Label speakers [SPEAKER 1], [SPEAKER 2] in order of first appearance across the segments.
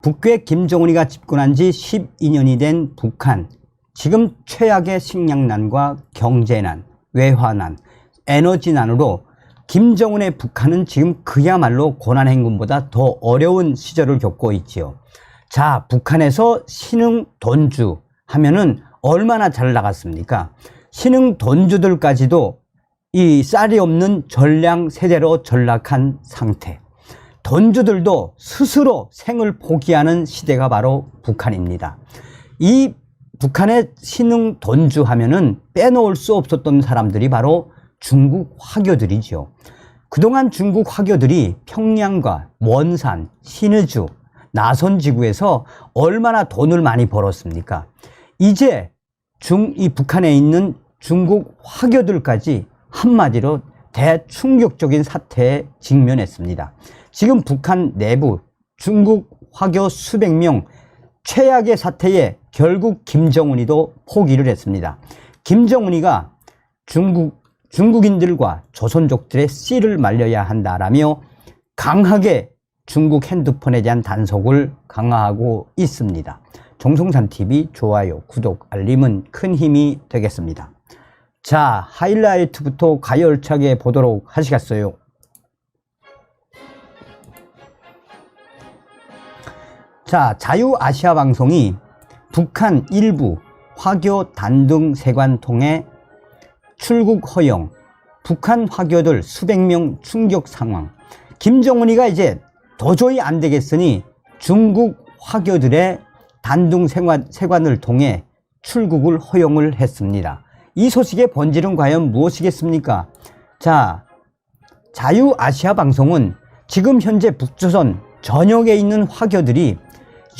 [SPEAKER 1] 북괴 김정은이가 집권한 지 12년이 된 북한. 지금 최악의 식량난과 경제난, 외화난, 에너지난으로 김정은의 북한은 지금 그야말로 고난행군보다 더 어려운 시절을 겪고 있지요. 자, 북한에서 신흥 돈주 하면은 얼마나 잘 나갔습니까? 신흥 돈주들까지도 이 쌀이 없는 전량 세대로 전락한 상태. 돈주들도 스스로 생을 포기하는 시대가 바로 북한입니다. 이 북한의 신흥 돈주 하면은 빼놓을 수 없었던 사람들이 바로 중국 화교들이죠. 그동안 중국 화교들이 평양과 원산, 신의주, 나선지구에서 얼마나 돈을 많이 벌었습니까? 이제 이 북한에 있는 중국 화교들까지 한마디로 대충격적인 사태에 직면했습니다. 지금 북한 내부 중국 화교 수백 명 최악의 사태에 결국 김정은이도 포기를 했습니다. 김정은이가 중국인들과 조선족들의 씨를 말려야 한다라며 강하게 중국 핸드폰에 대한 단속을 강화하고 있습니다. 정성산TV 좋아요, 구독, 알림은 큰 힘이 되겠습니다. 자, 하이라이트부터 가열차게 보도록 하시겠어요? 자, 자유아시아방송이 북한 일부 화교 단둥 세관 통해 출국 허용, 북한 화교들 수백 명 충격 상황. 김정은이가 이제 도저히 안 되겠으니 중국 화교들의 단둥 세관을 통해 출국을 허용을 했습니다. 이 소식의 본질은 과연 무엇이겠습니까? 자, 자유아시아방송은 지금 현재 북조선 전역에 있는 화교들이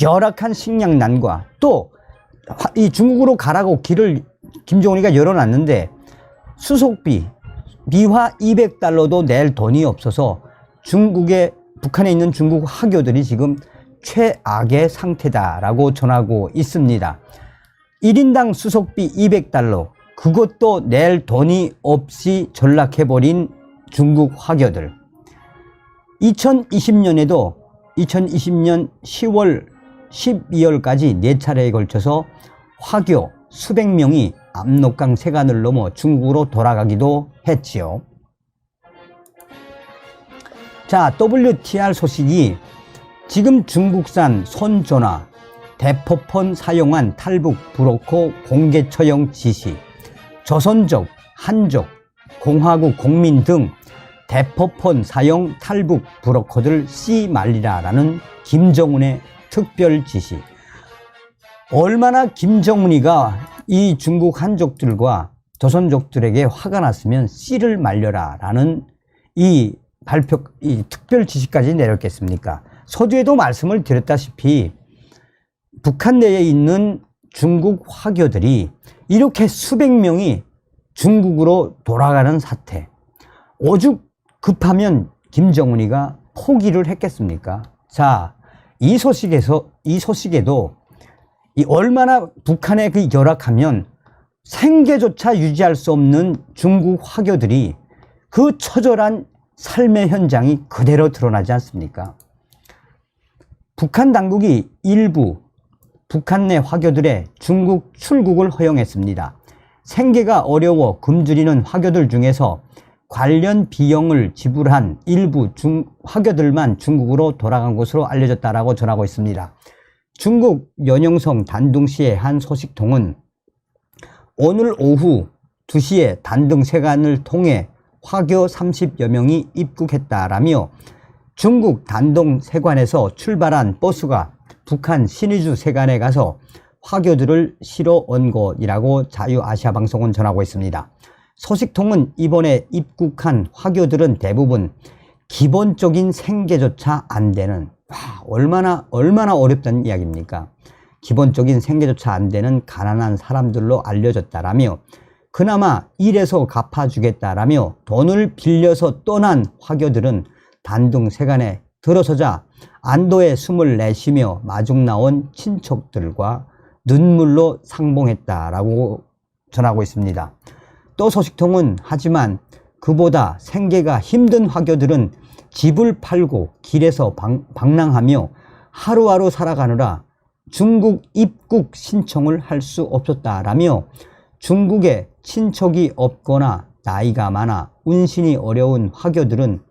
[SPEAKER 1] 열악한 식량난과 또 이 중국으로 가라고 길을 김정은이가 열어놨는데 수속비 미화 200달러도 낼 돈이 없어서 북한에 있는 중국 화교들이 지금 최악의 상태다라고 전하고 있습니다. 1인당 수속비 200달러, 그것도 낼 돈이 없이 전락해버린 중국 화교들. 2020년에도 2020년 10월 12월까지 4차례에 걸쳐서 화교 수백 명이 압록강 세관을 넘어 중국으로 돌아가기도 했지요. 자, WTR 소식이 지금 중국산 손전화, 대포폰 사용한 탈북 브로커 공개 처형 지시, 조선족, 한족, 공화국 공민 등 대포폰 사용 탈북 브로커들 씨 말리라라는 김정은의 특별 지시. 얼마나 김정은이가 이 중국 한족들과 조선족들에게 화가 났으면 씨를 말려라라는 이 특별 지시까지 내렸겠습니까? 서두에도 말씀을 드렸다시피 북한 내에 있는 중국 화교들이 이렇게 수백 명이 중국으로 돌아가는 사태. 오죽 급하면 김정은이가 포기를 했겠습니까? 자, 이 소식에도 얼마나 북한에 그 열악하면 생계조차 유지할 수 없는 중국 화교들이 그 처절한 삶의 현장이 그대로 드러나지 않습니까? 북한 당국이 일부 북한 내 화교들의 중국 출국을 허용했습니다. 생계가 어려워 굶주리는 화교들 중에서 관련 비용을 지불한 일부 화교들만 중국으로 돌아간 것으로 알려졌다라고 전하고 있습니다. 중국 연영성 단둥시의 한 소식통은 오늘 오후 2시에 단둥 세관을 통해 화교 30여 명이 입국했다라며 중국 단둥 세관에서 출발한 버스가 북한 신의주 세관에 가서 화교들을 실어 온 것이라고 자유아시아방송은 전하고 있습니다. 소식통은 이번에 입국한 화교들은 대부분 기본적인 생계조차 안 되는, 얼마나 어렵다는 이야기입니까? 기본적인 생계조차 안 되는 가난한 사람들로 알려졌다라며 그나마 일해서 갚아주겠다라며 돈을 빌려서 떠난 화교들은 단둥 세관에 들어서자 안도의 숨을 내쉬며 마중 나온 친척들과 눈물로 상봉했다라고 전하고 있습니다. 또 소식통은 하지만 그보다 생계가 힘든 화교들은 집을 팔고 길에서 방랑하며 하루하루 살아가느라 중국 입국 신청을 할 수 없었다라며 중국에 친척이 없거나 나이가 많아 운신이 어려운 화교들은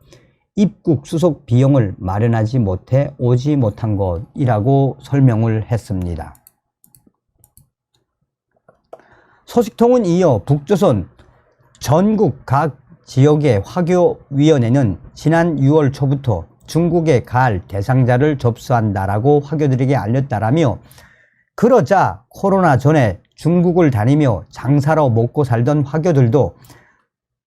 [SPEAKER 1] 입국 수속 비용을 마련하지 못해 오지 못한 것이라고 설명을 했습니다. 소식통은 이어 북조선 전국 각 지역의 화교위원회는 지난 6월 초부터 중국에 갈 대상자를 접수한다라고 화교들에게 알렸다라며, 그러자 코로나 전에 중국을 다니며 장사로 먹고 살던 화교들도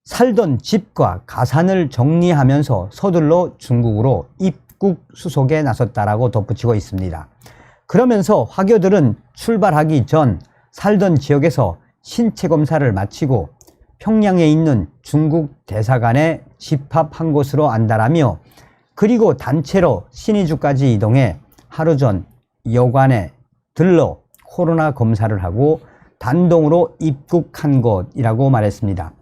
[SPEAKER 1] 살던 집과 가산을 정리하면서 서둘러 중국으로 입국 수속에 나섰다라고 덧붙이고 있습니다. 그러면서 화교들은 출발하기 전 살던 지역에서 신체 검사를 마치고 평양에 있는 중국 대사관에 집합한 것으로 안다라며, 그리고 단체로 신의주까지 이동해 하루 전 여관에 들러 코로나 검사를 하고 단동으로 입국한 것이라고 말했습니다.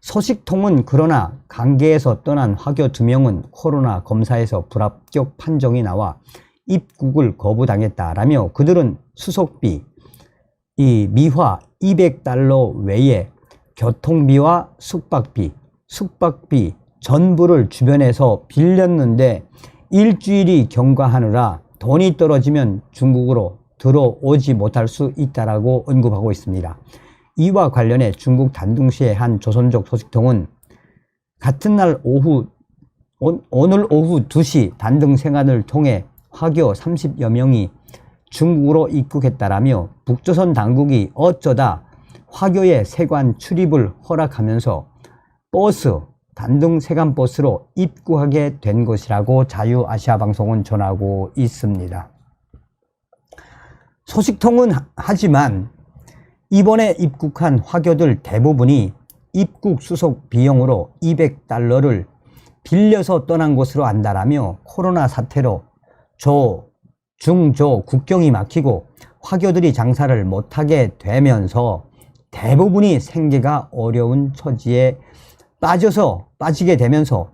[SPEAKER 1] 소식통은 그러나 강계에서 떠난 화교 2명은 코로나 검사에서 불합격 판정이 나와 입국을 거부당했다라며, 그들은 수속비, 이 미화 200달러 외에 교통비와 숙박비 전부를 주변에서 빌렸는데 일주일이 경과하느라 돈이 떨어지면 중국으로 들어오지 못할 수 있다라고 언급하고 있습니다. 이와 관련해 중국 단둥시의 한 조선족 소식통은 같은 날 오늘 오후 2시 단둥 생안을 통해 화교 30여 명이 중국으로 입국했다라며, 북조선 당국이 어쩌다 화교의 세관 출입을 허락하면서 단둥 세관버스로 입국하게 된 것이라고 자유아시아방송은 전하고 있습니다. 소식통은 하지만 이번에 입국한 화교들 대부분이 입국 수속 비용으로 200달러를 빌려서 떠난 것으로 안다라며, 코로나 사태로 중조 국경이 막히고 화교들이 장사를 못하게 되면서 대부분이 생계가 어려운 처지에 빠지게 되면서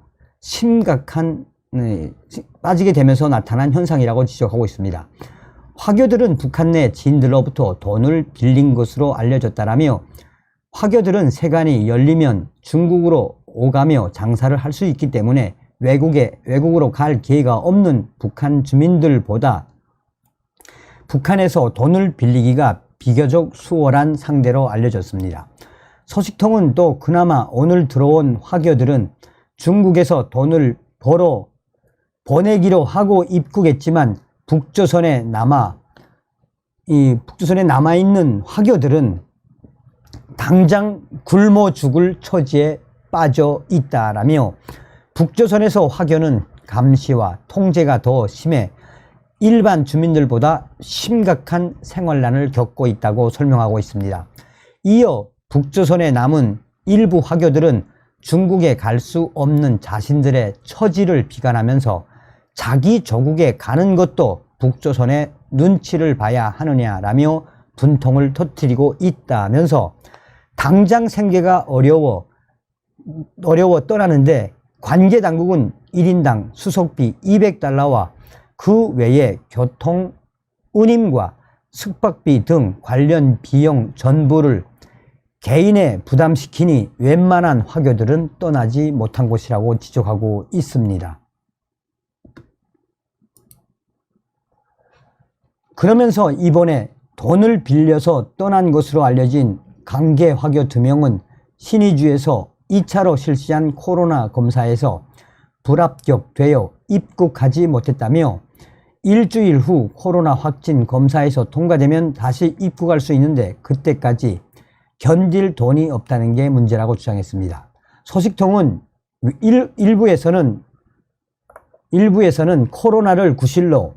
[SPEAKER 1] 나타난 현상이라고 지적하고 있습니다. 화교들은 북한 내 지인들로부터 돈을 빌린 것으로 알려졌다라며, 화교들은 세관이 열리면 중국으로 오가며 장사를 할 수 있기 때문에 외국으로 갈 기회가 없는 북한 주민들보다 북한에서 돈을 빌리기가 비교적 수월한 상대로 알려졌습니다. 소식통은 또 그나마 오늘 들어온 화교들은 중국에서 돈을 벌어 보내기로 하고 입국했지만 북조선에 남아있는 화교들은 당장 굶어 죽을 처지에 빠져 있다라며, 북조선에서 화교는 감시와 통제가 더 심해 일반 주민들보다 심각한 생활난을 겪고 있다고 설명하고 있습니다. 이어 북조선에 남은 일부 화교들은 중국에 갈 수 없는 자신들의 처지를 비관하면서 자기 조국에 가는 것도 북조선의 눈치를 봐야 하느냐라며 분통을 터뜨리고 있다면서, 당장 생계가 어려워 떠나는데 관계 당국은 1인당 수속비 200달러와 그 외에 교통, 운임과 숙박비 등 관련 비용 전부를 개인에 부담시키니 웬만한 화교들은 떠나지 못한 것이라고 지적하고 있습니다. 그러면서 이번에 돈을 빌려서 떠난 것으로 알려진 강계 화교 2명은 신의주에서 2차로 실시한 코로나 검사에서 불합격되어 입국하지 못했다며, 일주일 후 코로나 확진 검사에서 통과되면 다시 입국할 수 있는데 그때까지 견딜 돈이 없다는 게 문제라고 주장했습니다. 소식통은 일부에서는 코로나를 구실로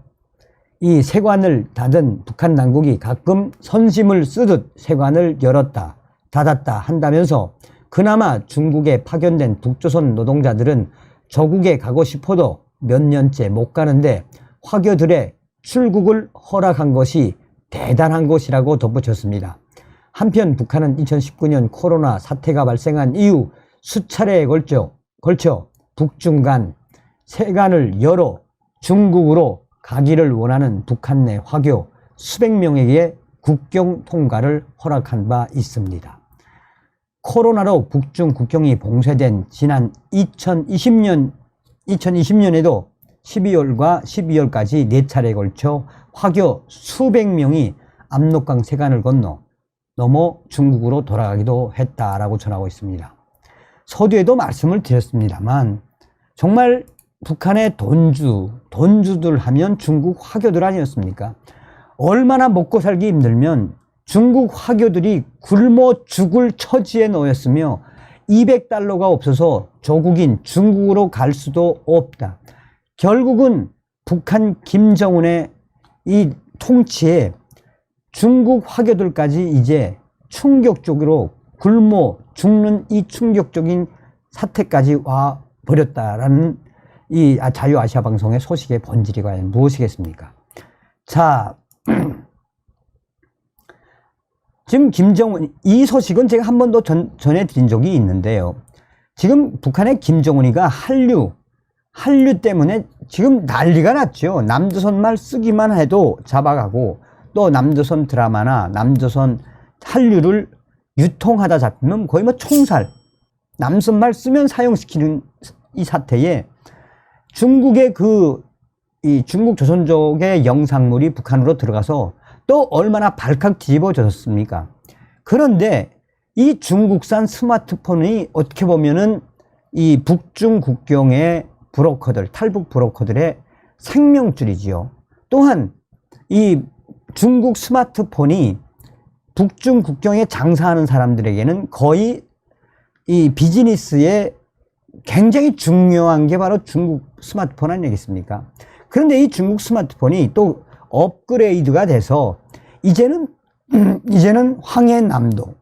[SPEAKER 1] 이 세관을 닫은 북한 당국이 가끔 선심을 쓰듯 세관을 열었다 닫았다 한다면서, 그나마 중국에 파견된 북조선 노동자들은 저국에 가고 싶어도 몇 년째 못 가는데 화교들의 출국을 허락한 것이 대단한 것이라고 덧붙였습니다. 한편 북한은 2019년 코로나 사태가 발생한 이후 수차례에 걸쳐 북중 간 세관을 열어 중국으로 가기를 원하는 북한 내 화교 수백 명에게 국경 통과를 허락한 바 있습니다. 코로나로 북중 국경이 봉쇄된 지난 2020년에도 12월과 12월까지 4차례에 걸쳐 화교 수백 명이 압록강 세관을 넘어 중국으로 돌아가기도 했다라고 전하고 있습니다. 서두에도 말씀을 드렸습니다만 정말 북한의 돈주들 하면 중국 화교들 아니었습니까? 얼마나 먹고 살기 힘들면 중국 화교들이 굶어 죽을 처지에 놓였으며 200달러가 없어서 조국인 중국으로 갈 수도 없다. 결국은 북한 김정은의 이 통치에 중국 화교들까지 이제 충격적으로 굶어 죽는 이 충격적인 사태까지 와 버렸다라는 이 자유아시아 방송의 소식의 본질이 과연 무엇이겠습니까? 자, 지금 김정은, 이 소식은 제가 한 번도 전해드린 적이 있는데요. 지금 북한의 김정은이가 한류 때문에 지금 난리가 났죠. 남조선 말 쓰기만 해도 잡아가고 또 남조선 드라마나 남조선 한류를 유통하다 잡히면 거의 뭐 총살, 남선 말 쓰면 사용시키는 이 사태에 중국의 이 중국 조선족의 영상물이 북한으로 들어가서 또 얼마나 발칵 뒤집어졌습니까? 그런데 이 중국산 스마트폰이 어떻게 보면은 이 북중 국경의 브로커들, 탈북 브로커들의 생명줄이지요. 또한 이 중국 스마트폰이 북중 국경에 장사하는 사람들에게는 거의 이 비즈니스에 굉장히 중요한 게 바로 중국 스마트폰 아니겠습니까? 그런데 이 중국 스마트폰이 또 업그레이드가 돼서 이제는 황해남도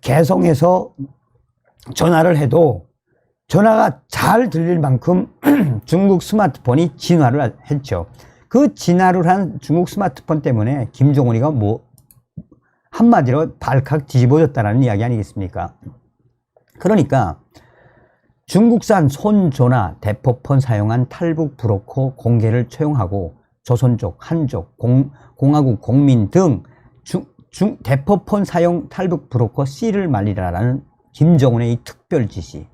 [SPEAKER 1] 개성에서 전화를 해도 전화가 잘 들릴 만큼 중국 스마트폰이 진화를 했죠. 그 진화를 한 중국 스마트폰 때문에 김정은이가 뭐 한마디로 발칵 뒤집어졌다는 이야기 아니겠습니까? 그러니까 중국산 손전화 대포폰 사용한 탈북 브로커 공개를 처형하고 조선족, 한족, 공화국 공민 등 대포폰 사용 탈북 브로커 씨를 말리라라는 김정은의 이 특별 지시.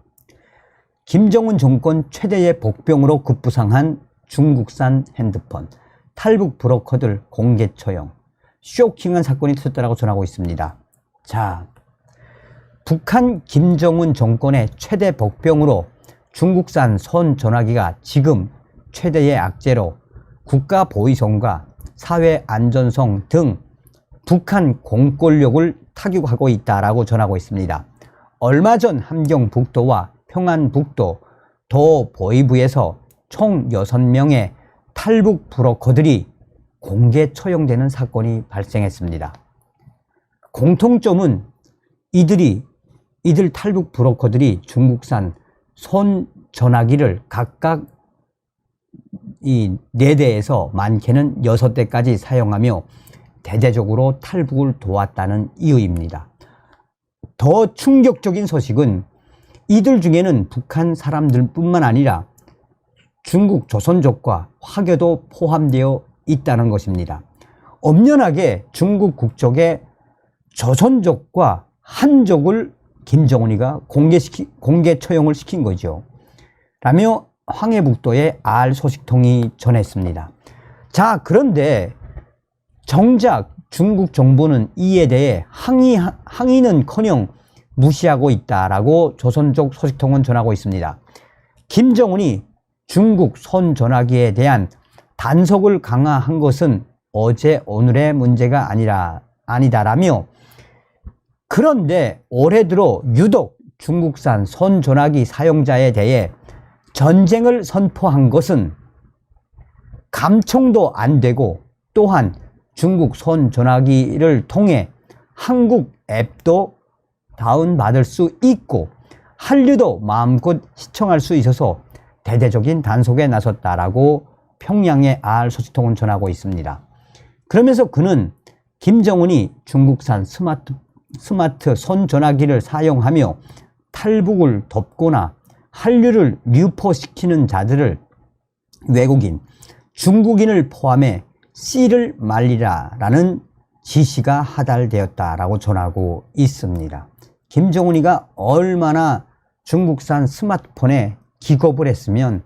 [SPEAKER 1] 김정은 정권 최대의 복병으로 급부상한 중국산 핸드폰, 탈북 브로커들 공개 처형. 쇼킹한 사건이 터졌다고 전하고 있습니다. 자, 북한 김정은 정권의 최대 복병으로 중국산 손전화기가 지금 최대의 악재로 국가 보위성과 사회 안전성 등 북한 공권력을 타격하고 있다라고 전하고 있습니다. 얼마 전 함경북도와 평안북도 도 보위부에서 총 6명의 탈북 브로커들이 공개 처형되는 사건이 발생했습니다. 공통점은 이들 탈북 브로커들이 중국산 손전화기를 각각 이 4대에서 많게는 6대까지 사용하며 대대적으로 탈북을 도왔다는 이유입니다. 더 충격적인 소식은 이들 중에는 북한 사람들뿐만 아니라 중국 조선족과 화교도 포함되어 있다는 것입니다. 엄연하게 중국 국적의 조선족과 한족을 김정은이가 공개 처형을 시킨 거죠. 라며 황해북도의 알 소식통이 전했습니다. 자, 그런데 정작 중국 정부는 이에 대해 항의는커녕 무시하고 있다라고 조선족 소식통은 전하고 있습니다. 김정은이 중국 손전화기에 대한 단속을 강화한 것은 어제 오늘의 문제가 아니다라며, 그런데 올해 들어 유독 중국산 손전화기 사용자에 대해 전쟁을 선포한 것은 감청도 안 되고, 또한 중국 손전화기를 통해 한국 앱도 다운받을 수 있고 한류도 마음껏 시청할 수 있어서 대대적인 단속에 나섰다라고 평양의 알 소식통은 전하고 있습니다. 그러면서 그는 김정은이 중국산 스마트 손전화기를 사용하며 탈북을 덮거나 한류를 유포시키는 자들을 외국인, 중국인을 포함해 씨를 말리라라는 지시가 하달되었다라고 전하고 있습니다. 김정은이가 얼마나 중국산 스마트폰에 기겁을 했으면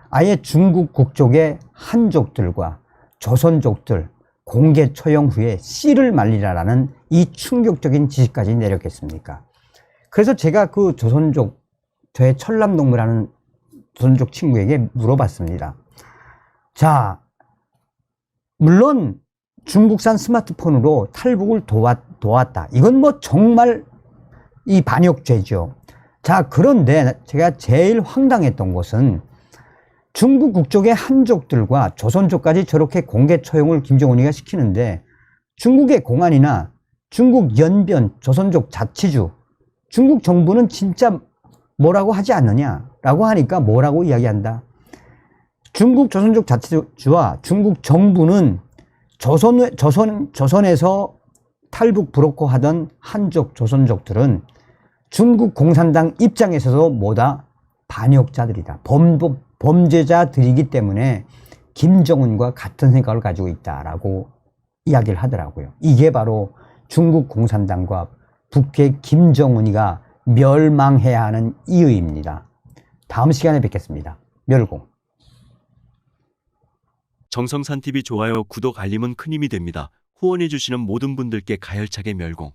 [SPEAKER 1] 아예 중국 국적의 한족들과 조선족들 공개 처형 후에 씨를 말리라라는 이 충격적인 지시까지 내렸겠습니까? 그래서 제가 그 조선족, 저의 천남동무라는 조선족 친구에게 물어봤습니다. 자, 물론 중국산 스마트폰으로 탈북을 도왔다. 이건 뭐 정말 이 반역죄죠. 자, 그런데 제가 제일 황당했던 것은 중국 국적의 한족들과 조선족까지 저렇게 공개 처형을 김정은이가 시키는데 중국의 공안이나 중국 연변, 조선족 자치주, 중국 정부는 진짜 뭐라고 하지 않느냐라고 하니까 뭐라고 이야기한다. 중국 조선족 자치주와 중국 정부는 조선에서 탈북 브로커 하던 한족 조선족들은 중국 공산당 입장에서도 뭐다? 반역자들이다. 범죄자들이기 때문에 김정은과 같은 생각을 가지고 있다라고 이야기를 하더라고요. 이게 바로 중국 공산당과 북의 김정은이가 멸망해야 하는 이유입니다. 다음 시간에 뵙겠습니다. 멸공.
[SPEAKER 2] 정성산TV 좋아요, 구독, 알림은 큰 힘이 됩니다. 후원해주시는 모든 분들께 가열차게 멸공.